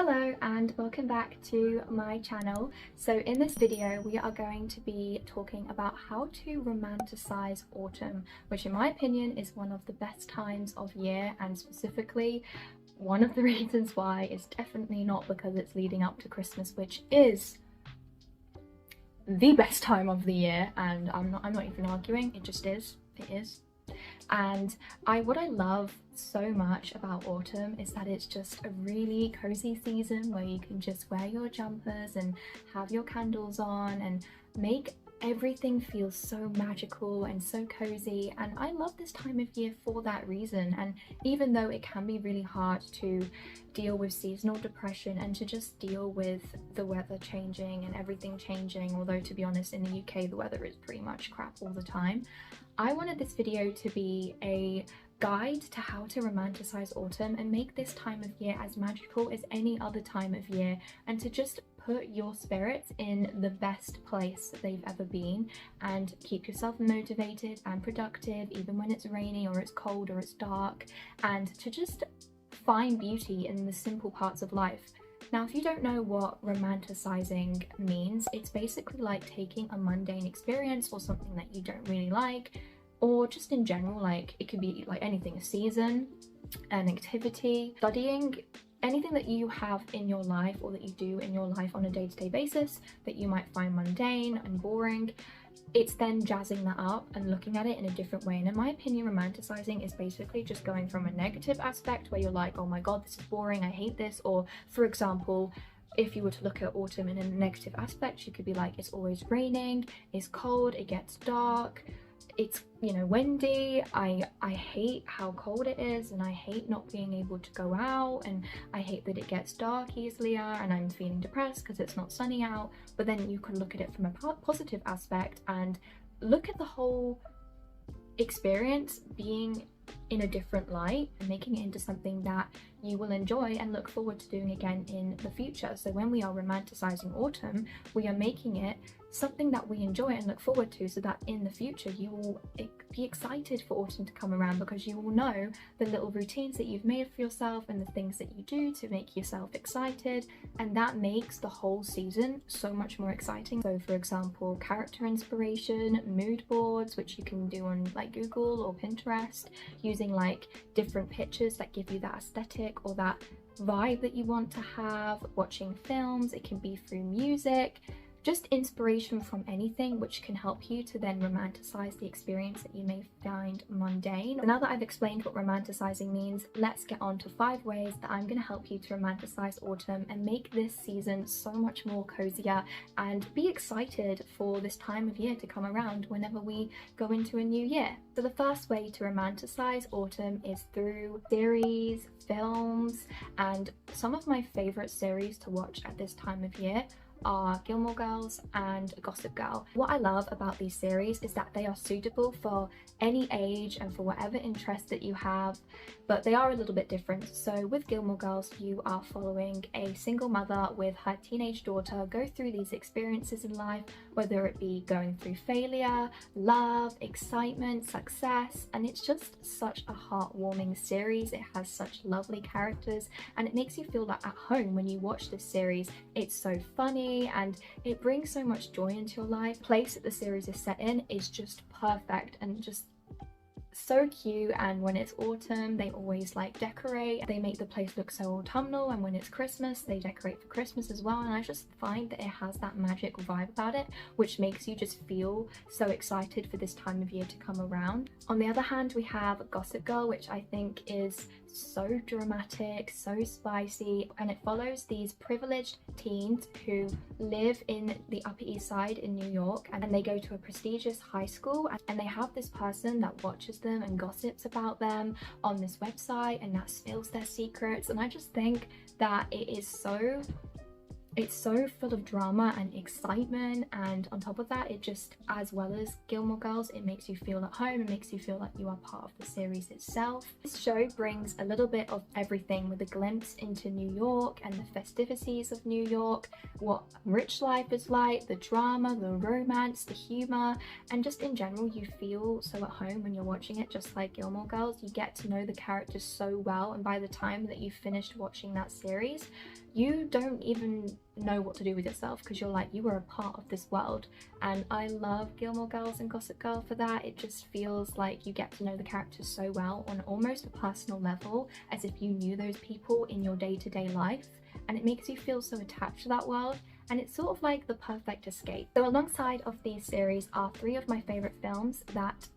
Hello and welcome back to my channel. So in this video we are going to be talking about how to romanticize autumn, which in my opinion is one of the best times of year, and specifically one of the reasons why is definitely not because it's leading up to Christmas, which is the best time of the year, and I'm not even arguing, it just is. It is. And what I love so much about autumn is that it's just a really cozy season where you can just wear your jumpers and have your candles on and make everything feel so magical and so cozy. And I love this time of year for that reason. And even though it can be really hard to deal with seasonal depression and to just deal with the weather changing and everything changing, although to be honest in the UK the weather is pretty much crap all the time, I wanted this video to be a guide to how to romanticize autumn and make this time of year as magical as any other time of year, and to just put your spirits in the best place that they've ever been and keep yourself motivated and productive even when it's rainy or it's cold or it's dark, and to just find beauty in the simple parts of life. Now, if you don't know what romanticizing means, it's basically like taking a mundane experience or something that you don't really like, or just in general, like it could be like anything, a season, an activity, studying, anything that you have in your life or that you do in your life on a day-to-day basis that you might find mundane and boring. It's then jazzing that up and looking at it in a different way. And in my opinion, romanticizing is basically just going from a negative aspect where you're like, oh my god, this is boring, I hate this. Or for example, if you were to look at autumn in a negative aspect, you could be like, it's always raining, it's cold, it gets dark, it's, you know, windy, I hate how cold it is, and I hate not being able to go out, and I hate that it gets dark easilier, and I'm feeling depressed because it's not sunny out. But then you can look at it from a positive aspect and look at the whole experience being in a different light and making it into something that you will enjoy and look forward to doing again in the future. So when we are romanticizing autumn, we are making it something that we enjoy and look forward to, so that in the future you will be excited for autumn to come around, because you will know the little routines that you've made for yourself and the things that you do to make yourself excited, and that makes the whole season so much more exciting. So for example, character inspiration, mood boards, which you can do on like Google or Pinterest, using like different pictures that give you that aesthetic or that vibe that you want to have, watching films, it can be through music, just inspiration from anything which can help you to then romanticize the experience that you may find mundane. Now that I've explained what romanticizing means, let's get on to 5 ways that I'm going to help you to romanticize autumn and make this season so much more cozier, and be excited for this time of year to come around whenever we go into a new year. So the first way to romanticize autumn is through series, films, and some of my favorite series to watch at this time of year are Gilmore Girls and Gossip Girl. What I love about these series is that they are suitable for any age and for whatever interest that you have, but they are a little bit different. So with Gilmore Girls, you are following a single mother with her teenage daughter go through these experiences in life, whether it be going through failure, love, excitement, success, and it's just such a heartwarming series. It has such lovely characters and it makes you feel like at home when you watch this series. It's so funny and it brings so much joy into your life. The place that the series is set in is just perfect and just so cute, and when it's autumn they always like decorate, they make the place look so autumnal, and when it's Christmas they decorate for Christmas as well, and I just find that it has that magic vibe about it which makes you just feel so excited for this time of year to come around. On the other hand, we have Gossip Girl, which I think is so dramatic, so spicy, and it follows these privileged teens who live in the Upper East Side in New York, and they go to a prestigious high school, and they have this person that watches them and gossips about them on this website and that spills their secrets. And I just think that it's so full of drama and excitement, and on top of that, it just, as well as Gilmore Girls, it makes you feel at home, it makes you feel like you are part of the series itself. This show brings a little bit of everything, with a glimpse into New York and the festivities of New York, what rich life is like, the drama, the romance, the humor, and just in general you feel so at home when you're watching it. Just like Gilmore Girls, you get to know the characters so well, and by the time that you've finished watching that series, you don't even know what to do with yourself because you're like, you are a part of this world. And I love Gilmore Girls and Gossip Girl for that. It just feels like you get to know the characters so well on almost a personal level, as if you knew those people in your day-to-day life, and it makes you feel so attached to that world, and it's sort of like the perfect escape. So alongside of these series are 3 of my favorite films that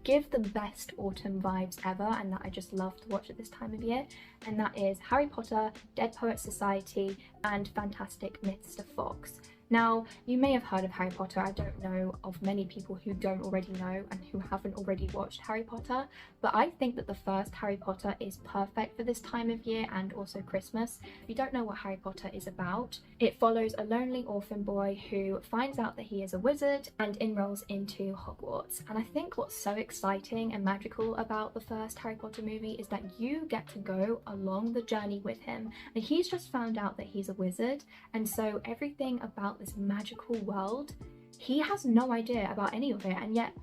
give the best autumn vibes ever and that I just love to watch at this time of year, and that is Harry Potter, Dead Poets Society and Fantastic Mr. Fox. Now, you may have heard of Harry Potter. I don't know of many people who don't already know and who haven't already watched Harry Potter, but I think that the first Harry Potter is perfect for this time of year and also Christmas. If you don't know what Harry Potter is about, it follows a lonely orphan boy who finds out that he is a wizard and enrolls into Hogwarts. And I think what's so exciting and magical about the first Harry Potter movie is that you get to go along the journey with him. And he's just found out that he's a wizard, and so everything about this magical world, he has no idea about any of it, and yet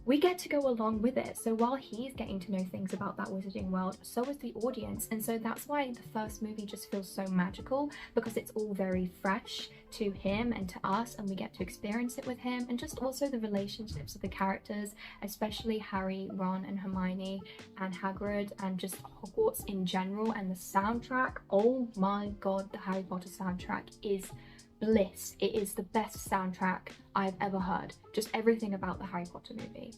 we get to go along with it. So while he's getting to know things about that wizarding world, so is the audience. And so that's why the first movie just feels so magical, because it's all very fresh to him and to us, and we get to experience it with him, and just also the relationships of the characters, especially Harry, Ron and Hermione and Hagrid, and just Hogwarts in general. And the soundtrack, oh my god, the Harry Potter soundtrack is bliss. It is the best soundtrack I've ever heard. Just everything about the Harry Potter movie.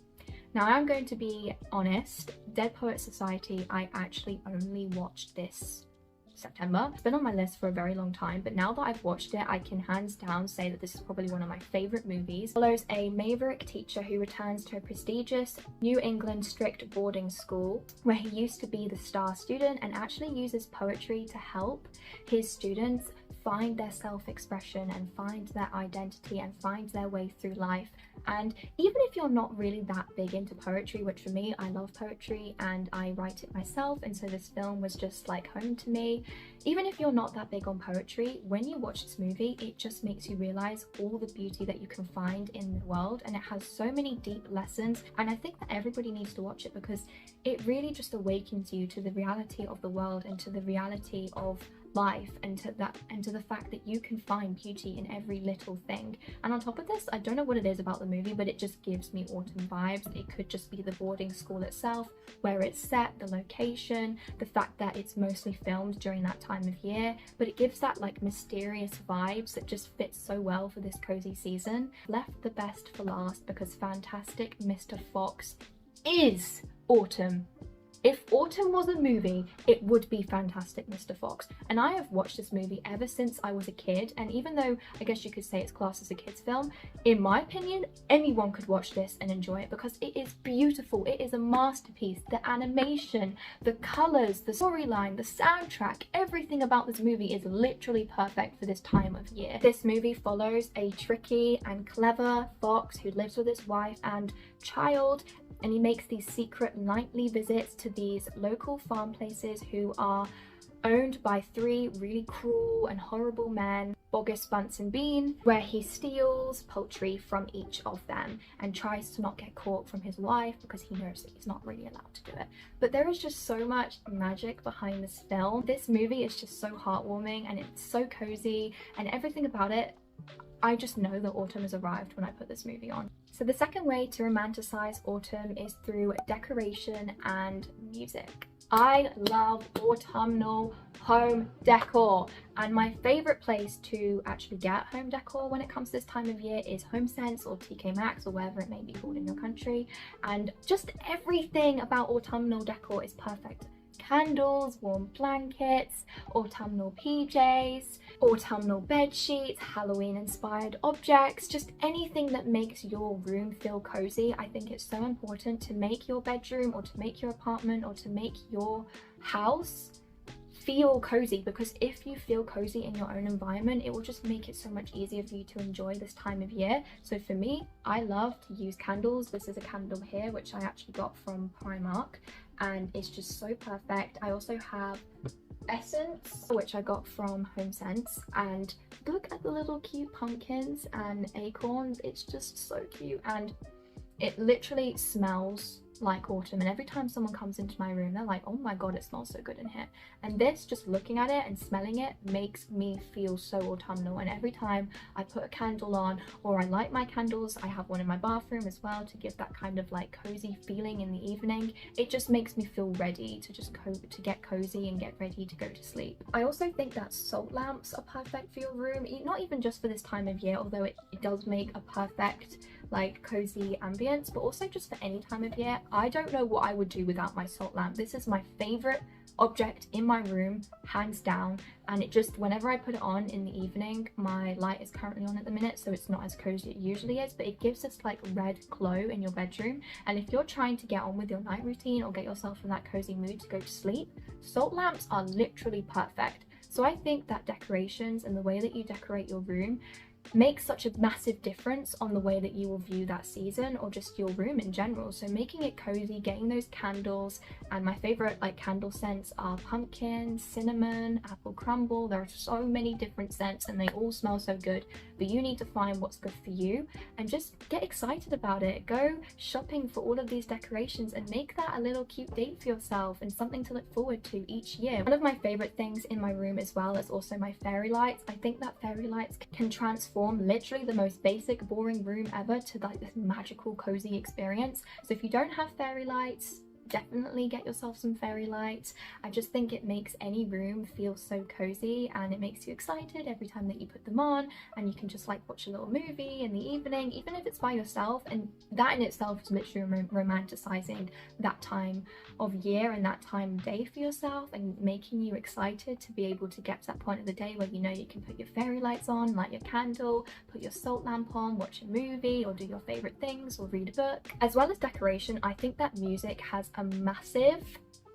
Now, I'm going to be honest, Dead Poets Society I actually only watched this September. It's been on my list for a very long time, but now that I've watched it, I can hands down say that this is probably one of my favourite movies. It follows a maverick teacher who returns to a prestigious New England strict boarding school where he used to be the star student, and actually uses poetry to help his students find their self-expression and find their identity and find their way through life. And even if you're not really that big into poetry, which for me, I love poetry and I write it myself, and so this film was just like home to me. Even if you're not that big on poetry, when you watch this movie, it just makes you realize all the beauty that you can find in the world, and it has so many deep lessons. And I think that everybody needs to watch it because it really just awakens you to the reality of the world and to the reality of life, and to the fact that you can find beauty in every little thing. And on top of this, I don't know what it is about the movie, but it just gives me autumn vibes. It could just be the boarding school itself, where it's set, the location, the fact that it's mostly filmed during that time of year, but it gives that like mysterious vibes that just fits so well for this cozy season. Left the best for last because Fantastic Mr. Fox is autumn. If autumn was a movie, it would be Fantastic Mr. Fox. And I have watched this movie ever since I was a kid, and even though I guess you could say it's classed as a kid's film, in my opinion, anyone could watch this and enjoy it because it is beautiful. It is a masterpiece. The animation, the colours, the storyline, the soundtrack, everything about this movie is literally perfect for this time of year. This movie follows a tricky and clever fox who lives with his wife and child, and he makes these secret nightly visits to these local farm places who are owned by 3 really cruel and horrible men, Bogus, Bunce and Bean, where he steals poultry from each of them and tries to not get caught from his wife because he knows that he's not really allowed to do it. But there is just so much magic behind this film. This movie is just so heartwarming and it's so cozy, and everything about it, I just know that autumn has arrived when I put this movie on. So the second way to romanticize autumn is through decoration and music. I love autumnal home decor, and my favorite place to actually get home decor when it comes to this time of year is HomeSense or TK Maxx or wherever it may be called in your country. And just everything about autumnal decor is perfect. Candles, warm blankets, autumnal PJs, autumnal bed sheets, Halloween inspired objects, just anything that makes your room feel cozy. I think it's so important to make your bedroom or to make your apartment or to make your house feel cozy, because if you feel cozy in your own environment, it will just make it so much easier for you to enjoy this time of year. So for me, I love to use candles. This is a candle here which I actually got from Primark, and it's just so perfect. I also have essence which I got from HomeSense, and look at the little cute pumpkins and acorns. It's just so cute, and it literally smells like autumn, and every time someone comes into my room they're like, oh my god, it smells so good in here. And this, just looking at it and smelling it, makes me feel so autumnal. And every time I put a candle on or I light my candles, I have one in my bathroom as well to give that kind of like cozy feeling in the evening. It just makes me feel ready to just get cozy and get ready to go to sleep. I also think that salt lamps are perfect for your room, not even just for this time of year, although it does make a perfect like cozy ambience, but also just for any time of year. I don't know what I would do without my salt lamp. This is my favorite object in my room, hands down, and it just, whenever I put it on in the evening, my light is currently on at the minute, so it's not as cozy as it usually is, but it gives this like red glow in your bedroom. And if you're trying to get on with your night routine or get yourself in that cozy mood to go to sleep, salt lamps are literally perfect. So I think that decorations and the way that you decorate your room makes such a massive difference on the way that you will view that season or just your room in general. So making it cozy, getting those candles, and my favorite like candle scents are pumpkin, cinnamon, apple crumble. There are so many different scents and they all smell so good, but you need to find what's good for you and just get excited about it. Go shopping for all of these decorations and make that a little cute date for yourself and something to look forward to each year. One of my favorite things in my room as well is also my fairy lights. I think that fairy lights can transform literally the most basic boring room ever to like this magical cozy experience. So if you don't have fairy lights, definitely get yourself some fairy lights. I just think it makes any room feel so cozy and it makes you excited every time that you put them on, and you can just like watch a little movie in the evening, even if it's by yourself, and that in itself is literally romanticizing that time of year and that time of day for yourself and making you excited to be able to get to that point of the day where you know you can put your fairy lights on, light your candle, put your salt lamp on, watch a movie or do your favorite things or read a book. As well as decoration, I think that music has a massive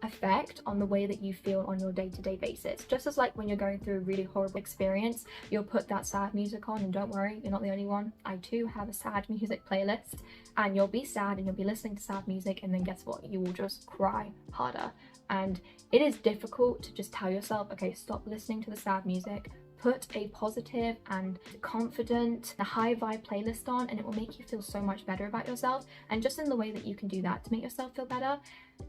effect on the way that you feel on your day-to-day basis. Just as like when you're going through a really horrible experience, you'll put that sad music on, and don't worry, you're not the only one. I too have a sad music playlist, and you'll be sad and you'll be listening to sad music, and then guess what? You will just cry harder. And it is difficult to just tell yourself, okay, stop listening to the sad music, put a positive and confident, a high vibe playlist on, and it will make you feel so much better about yourself. And just in the way that you can do that to make yourself feel better,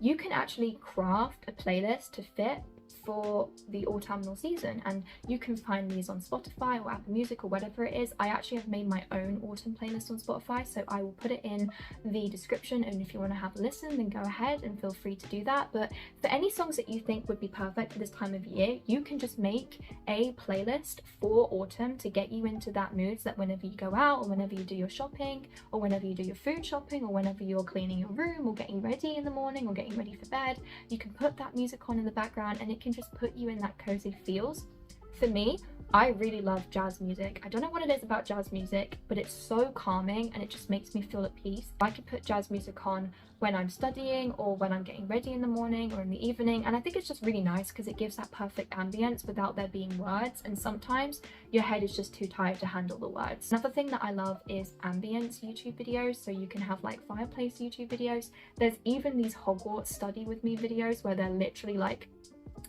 you can actually craft a playlist to fit for the autumnal season, and you can find these on Spotify or Apple Music or whatever it is. I actually have made my own autumn playlist on Spotify, so I will put it in the description, and if you want to have a listen, then go ahead and feel free to do that. But for any songs that you think would be perfect for this time of year, you can just make a playlist for autumn to get you into that mood, so that whenever you go out or whenever you do your shopping or whenever you do your food shopping or whenever you're cleaning your room or getting ready in the morning or getting ready for bed, you can put that music on in the background and it can just put you in that cozy feels. For me, I really love jazz music. I don't know what it is about jazz music, but it's so calming and it just makes me feel at peace. I could put jazz music on when I'm studying or when I'm getting ready in the morning or in the evening, and I think it's just really nice because it gives that perfect ambience without there being words, and sometimes your head is just too tired to handle the words. Another thing that I love is ambience YouTube videos, so you can have like fireplace YouTube videos. There's even these Hogwarts study with me videos where they're literally like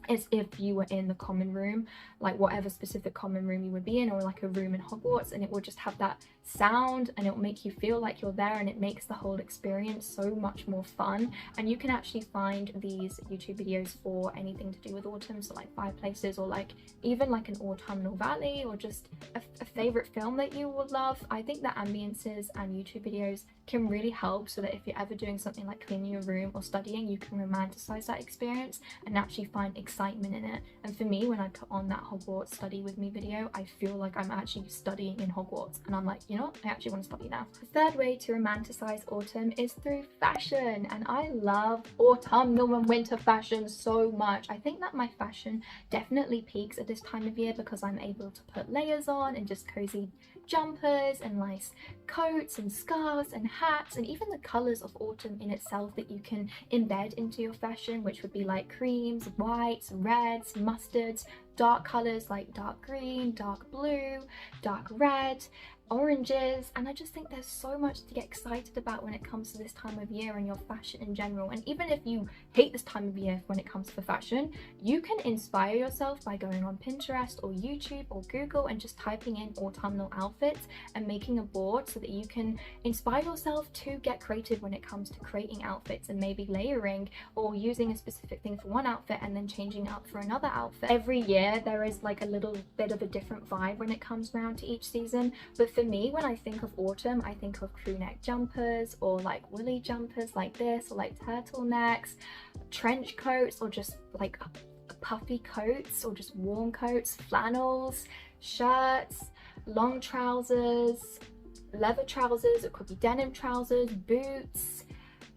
as if you were in the common room, like whatever specific common room you would be in, or like a room in Hogwarts, and it will just have that sound and it will make you feel like you're there, and it makes the whole experience so much more fun. And you can actually find these YouTube videos for anything to do with autumn, so like fireplaces or like even like an autumnal valley or just a favorite film that you would love. I think that ambiences and YouTube videos can really help, so that if you're ever doing something like cleaning your room or studying, you can romanticize that experience and actually find excitement in it. And for me, when I put on that Hogwarts study with me video, I feel like I'm actually studying in Hogwarts, and I'm like, you know what, I actually want to study now. The third way to romanticize autumn is through fashion, and I love autumnal and winter fashion so much. I think that my fashion definitely peaks at this time of year because I'm able to put layers on and just cozy jumpers and nice coats and scarves and hats, and even the colors of autumn in itself that you can embed into your fashion, which would be like creams, whites, reds, mustards, dark colours like dark green, dark blue, dark red, oranges, and I just think there's so much to get excited about when it comes to this time of year and your fashion in general. And even if you hate this time of year when it comes to fashion, you can inspire yourself by going on Pinterest or YouTube or Google and just typing in autumnal outfits and making a board so that you can inspire yourself to get creative when it comes to creating outfits and maybe layering or using a specific thing for one outfit and then changing up for another outfit. Every year there is like a little bit of a different vibe when it comes around to each season, but for me, when I think of autumn, I think of crew neck jumpers or like woolly jumpers like this, or like turtlenecks, trench coats, or just like puffy coats, or just warm coats, flannels, shirts, long trousers, leather trousers, it could be denim trousers, boots,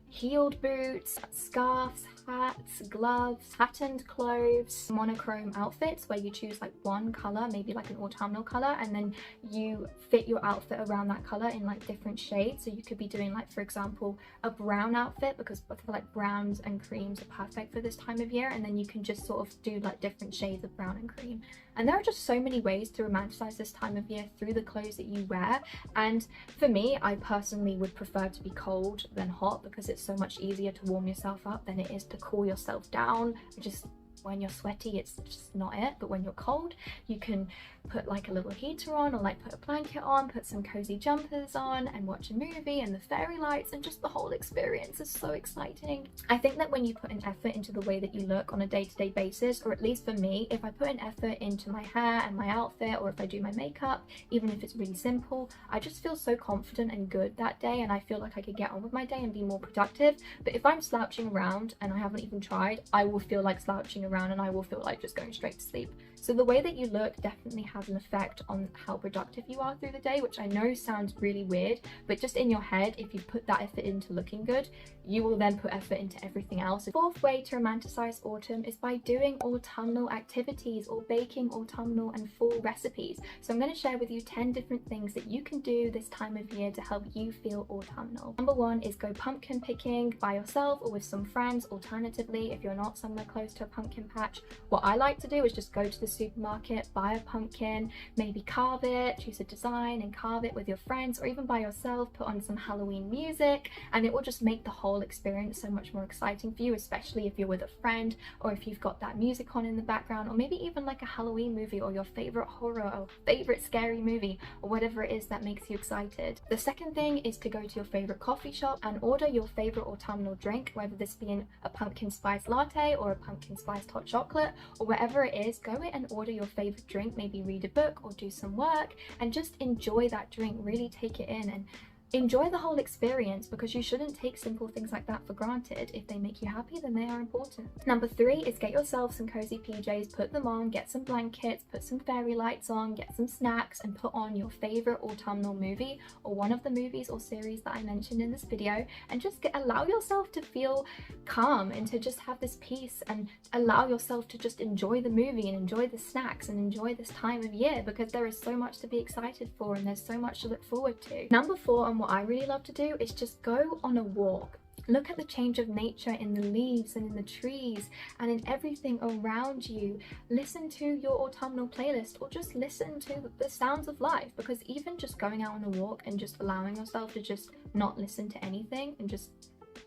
heeled boots, scarves, hats, gloves, patterned clothes, monochrome outfits where you choose like one color, maybe like an autumnal color, and then you fit your outfit around that color in like different shades. So you could be doing like, for example, a brown outfit, because I feel like browns and creams are perfect for this time of year, and then you can just sort of do like different shades of brown and cream. And there are just so many ways to romanticize this time of year through the clothes that you wear. And for me, I personally would prefer to be cold than hot, because it's so much easier to warm yourself up than it is to cool yourself down. Just when you're sweaty, it's just not it. But when you're cold, you can put like a little heater on, or like put a blanket on, put some cozy jumpers on and watch a movie, and the fairy lights, and just the whole experience is so exciting. I think that when you put an effort into the way that you look on a day-to-day basis, or at least for me, if I put an effort into my hair and my outfit, or if I do my makeup, even if it's really simple, I just feel so confident and good that day, and I feel like I could get on with my day and be more productive. But if I'm slouching around and I haven't even tried, I will feel like slouching around and I will feel like just going straight to sleep. So the way that you look definitely has an effect on how productive you are through the day, which I know sounds really weird, but just in your head, if you put that effort into looking good, you will then put effort into everything else. The fourth way to romanticize autumn is by doing autumnal activities or baking autumnal and fall recipes. So I'm going to share with you 10 different things that you can do this time of year to help you feel autumnal. Number one is go pumpkin picking by yourself or with some friends. Alternatively, if you're not somewhere close to a pumpkin patch, what I like to do is just go to the supermarket, buy a pumpkin, maybe carve it, choose a design and carve it with your friends, or even by yourself, put on some Halloween music, and it will just make the whole experience so much more exciting for you, especially if you're with a friend, or if you've got that music on in the background, or maybe even like a Halloween movie, or your favorite horror or favorite scary movie, or whatever it is that makes you excited. The second thing is to go to your favorite coffee shop and order your favorite autumnal drink, whether this be a pumpkin spice latte or a pumpkin spiced hot chocolate, or whatever it is. Go in and order your favorite drink, maybe read a book or do some work and just enjoy that drink. Really take it in and enjoy the whole experience, because you shouldn't take simple things like that for granted. If they make you happy, then they are important. Number three is get yourself some cozy PJs, put them on, get some blankets, put some fairy lights on, get some snacks, and put on your favorite autumnal movie or one of the movies or series that I mentioned in this video, and just allow yourself to feel calm and to just have this peace, and allow yourself to just enjoy the movie and enjoy the snacks and enjoy this time of year, because there is so much to be excited for and there's so much to look forward to. Number four, and what I really love to do, is just go on a walk. Look at the change of nature in the leaves and in the trees and in everything around you. Listen to your autumnal playlist, or just listen to the sounds of life, because even just going out on a walk and just allowing yourself to just not listen to anything and just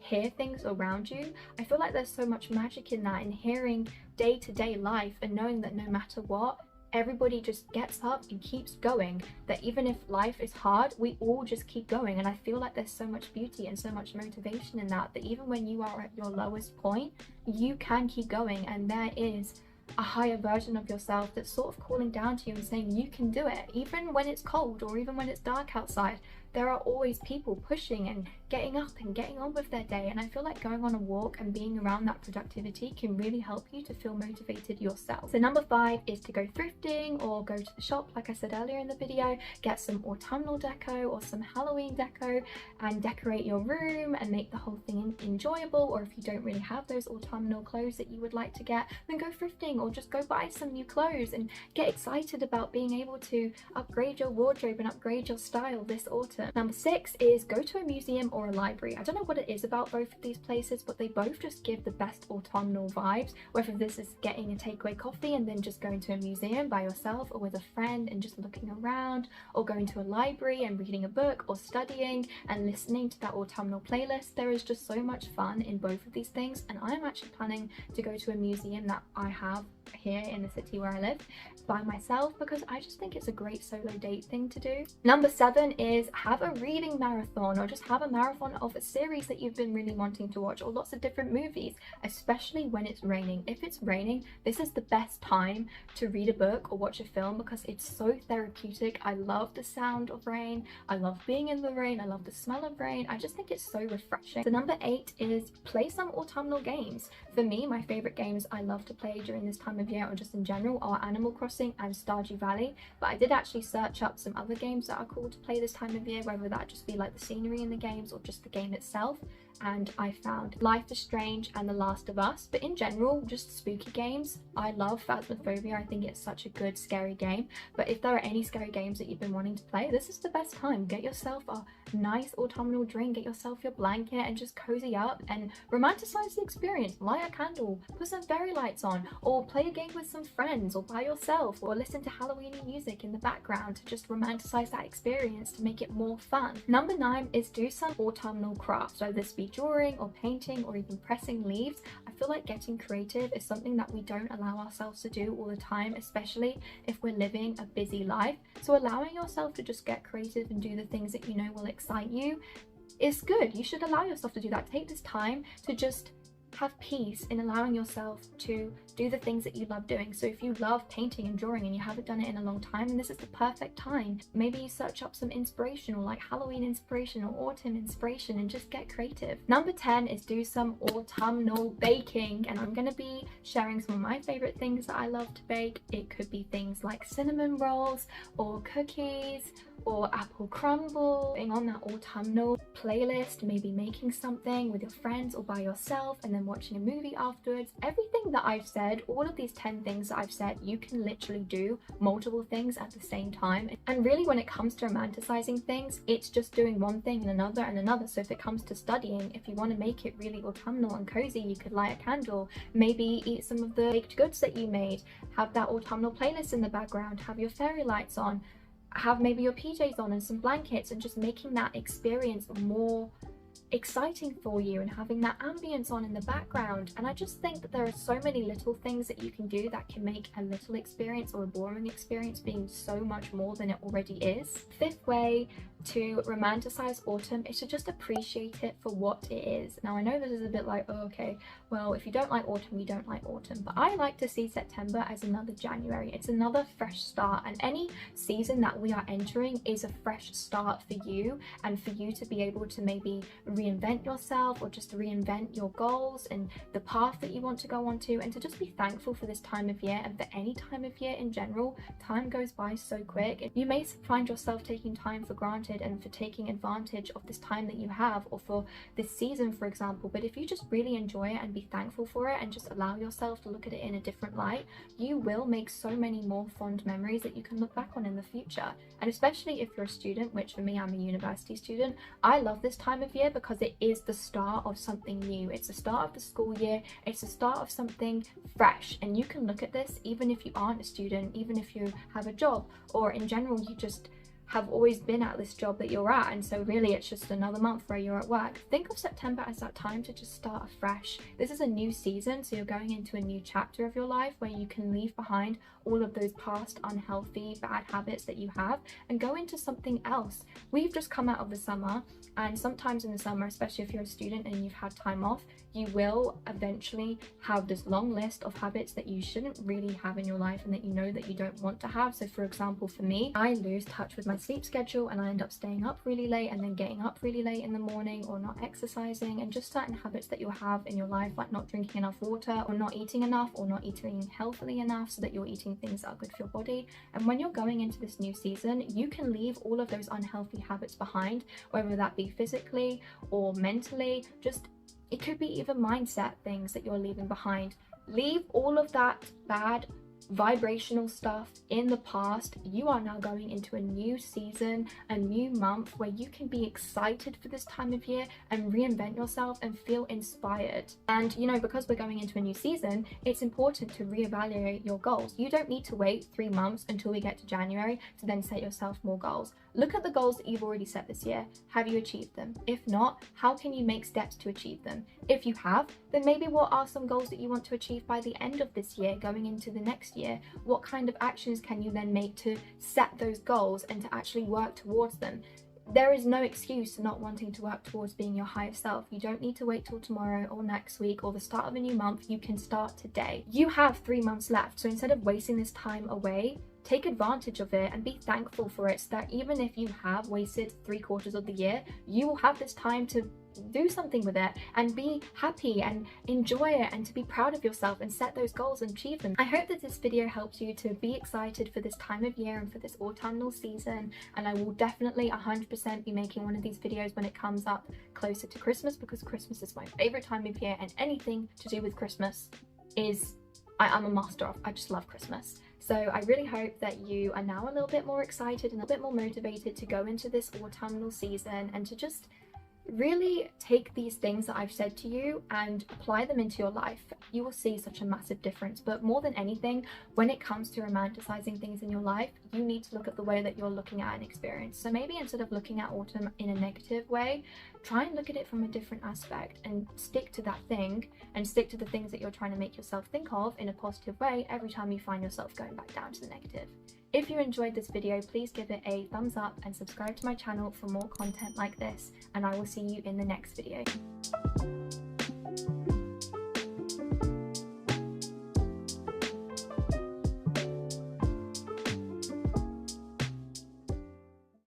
hear things around you, I feel like there's so much magic in that, in hearing day-to-day life and knowing that no matter what, everybody just gets up and keeps going, that even if life is hard, we all just keep going. And I feel like there's so much beauty and so much motivation in that, that even when you are at your lowest point, you can keep going, and there is a higher version of yourself that's sort of calling down to you and saying you can do it. Even when it's cold or even when it's dark outside, there are always people pushing and getting up and getting on with their day. And I feel like going on a walk and being around that productivity can really help you to feel motivated yourself. So number five is to go thrifting or go to the shop, like I said earlier in the video, get some autumnal deco or some Halloween deco and decorate your room and make the whole thing enjoyable. Or if you don't really have those autumnal clothes that you would like to get, then go thrifting or just go buy some new clothes and get excited about being able to upgrade your wardrobe and upgrade your style this autumn. autumn. Number 6 is go to a museum or a library. I don't know what it is about both of these places, but they both just give the best autumnal vibes, whether this is getting a takeaway coffee and then just going to a museum by yourself or with a friend and just looking around, or going to a library and reading a book, or studying and listening to that autumnal playlist. There is just so much fun in both of these things, and I'm actually planning to go to a museum that I have here in the city where I live by myself, because I just think it's a great solo date thing to do. Number 7 is have a reading marathon, or just have a marathon of a series that you've been really wanting to watch, or lots of different movies, especially when it's raining. If it's raining, this is the best time to read a book or watch a film because it's so therapeutic. I love the sound of rain, I love being in the rain, I love the smell of rain. I just think it's so refreshing. So number 8 is play some autumnal games. For me, my favorite games I love to play during this time of year or just in general are Animal Crossing and Stardew Valley, but I did actually search up some other games that are cool to play this time of year, whether that just be like the scenery in the games or just the game itself, and I found Life is Strange and The Last of Us. But in general, just spooky games. I love Phasmophobia, I think it's such a good scary game, but if there are any scary games that you've been wanting to play, this is the best time. Get yourself a nice autumnal drink, get yourself your blanket and just cozy up and romanticize the experience. Light a candle, put some fairy lights on, or play a game with some friends or by yourself, or listen to Halloweeny music in the background to just romanticize that experience to make it more fun. Number 9 is do some autumnal crafts, whether this be drawing or painting or even pressing leaves. I feel like getting creative is something that we don't allow ourselves to do all the time, especially if we're living a busy life. So allowing yourself to just get creative and do the things that you know will excite you is good. You should allow yourself to do that. Take this time to just have peace in allowing yourself to do the things that you love doing. So if you love painting and drawing and you haven't done it in a long time, then this is the perfect time. Maybe you search up some inspiration, or like Halloween inspiration or autumn inspiration, and just get creative. Number 10 is do some autumnal baking, and I'm going to be sharing some of my favorite things that I love to bake. It could be things like cinnamon rolls or cookies or apple crumble, being on that autumnal playlist, maybe making something with your friends or by yourself and then watching a movie afterwards. Everything that I've said, all of these 10 things that I've said, you can literally do multiple things at the same time. And really, when it comes to romanticizing things, it's just doing one thing and another and another. So if it comes to studying, if you want to make it really autumnal and cozy, you could light a candle, maybe eat some of the baked goods that you made, have that autumnal playlist in the background, have your fairy lights on, have maybe your PJs on and some blankets, and just making that experience more exciting for you and having that ambience on in the background. And I just think that there are so many little things that you can do that can make a little experience or a boring experience being so much more than it already is. 5th way to romanticize autumn is to just appreciate it for what it is. Now I know this is a bit like, oh okay, well if you don't like autumn, you don't like autumn, but I like to see September as another January. It's another fresh start, and any season that we are entering is a fresh start for you, and for you to be able to maybe reinvent yourself or just reinvent your goals and the path that you want to go on to, and to just be thankful for this time of year and for any time of year in general. Time goes by so quick. You may find yourself taking time for granted and for taking advantage of this time that you have, or for this season for example, but if you just really enjoy it and be thankful for it and just allow yourself to look at it in a different light, you will make so many more fond memories that you can look back on in the future. And especially if you're a student, which for me, I'm a university student, I love this time of year because it is the start of something new. It's the start of the school year, it's the start of something fresh, and you can look at this even if you aren't a student, even if you have a job, or in general you just have always been at this job that you're at, and so really it's just another month where you're at work. Think of September as that time to just start afresh. This is a new season, so you're going into a new chapter of your life where you can leave behind all of those past unhealthy bad habits that you have and go into something else. We've just come out of the summer, and sometimes in the summer, especially if you're a student and you've had time off, you will eventually have this long list of habits that you shouldn't really have in your life and that you know that you don't want to have. So for example, for me, I lose touch with my sleep schedule and I end up staying up really late and then getting up really late in the morning, or not exercising, and just certain habits that you'll have in your life, like not drinking enough water, or not eating enough, or not eating healthily enough so that you're eating things that are good for your body. And when you're going into this new season, you can leave all of those unhealthy habits behind, whether that be physically or mentally. Just it could be even mindset things that you're leaving behind. Leave all of that bad vibrational stuff in the past, you are now going into a new season, a new month where you can be excited for this time of year and reinvent yourself and feel inspired. And you know, because we're going into a new season, it's important to reevaluate your goals. You don't need to wait 3 months until we get to January to then set yourself more goals. Look at the goals that you've already set this year. Have you achieved them? If not, how can you make steps to achieve them? If you have, then maybe what are some goals that you want to achieve by the end of this year, going into the next year? What kind of actions can you then make to set those goals and to actually work towards them? There is no excuse to not wanting to work towards being your highest self. You don't need to wait till tomorrow or next week or the start of a new month. You can start today. You have 3 months left, so instead of wasting this time away, take advantage of it and be thankful for it, so that even if you have wasted 3/4 of the year, you will have this time to do something with it and be happy and enjoy it and to be proud of yourself and set those goals and achieve them. I hope that this video helps you to be excited for this time of year and for this autumnal season, and I will definitely 100% be making one of these videos when it comes up closer to Christmas, because Christmas is my favorite time of year, and anything to do with Christmas is I'm a master of. I just love Christmas. So I really hope that you are now a little bit more excited and a bit more motivated to go into this autumnal season and to just really take these things that I've said to you and apply them into your life. You will see such a massive difference. But more than anything, when it comes to romanticizing things in your life, you need to look at the way that you're looking at an experience. So maybe instead of looking at autumn in a negative way, try and look at it from a different aspect and stick to that thing and stick to the things that you're trying to make yourself think of in a positive way every time you find yourself going back down to the negative. If you enjoyed this video, please give it a thumbs up and subscribe to my channel for more content like this, and I will see you in the next video.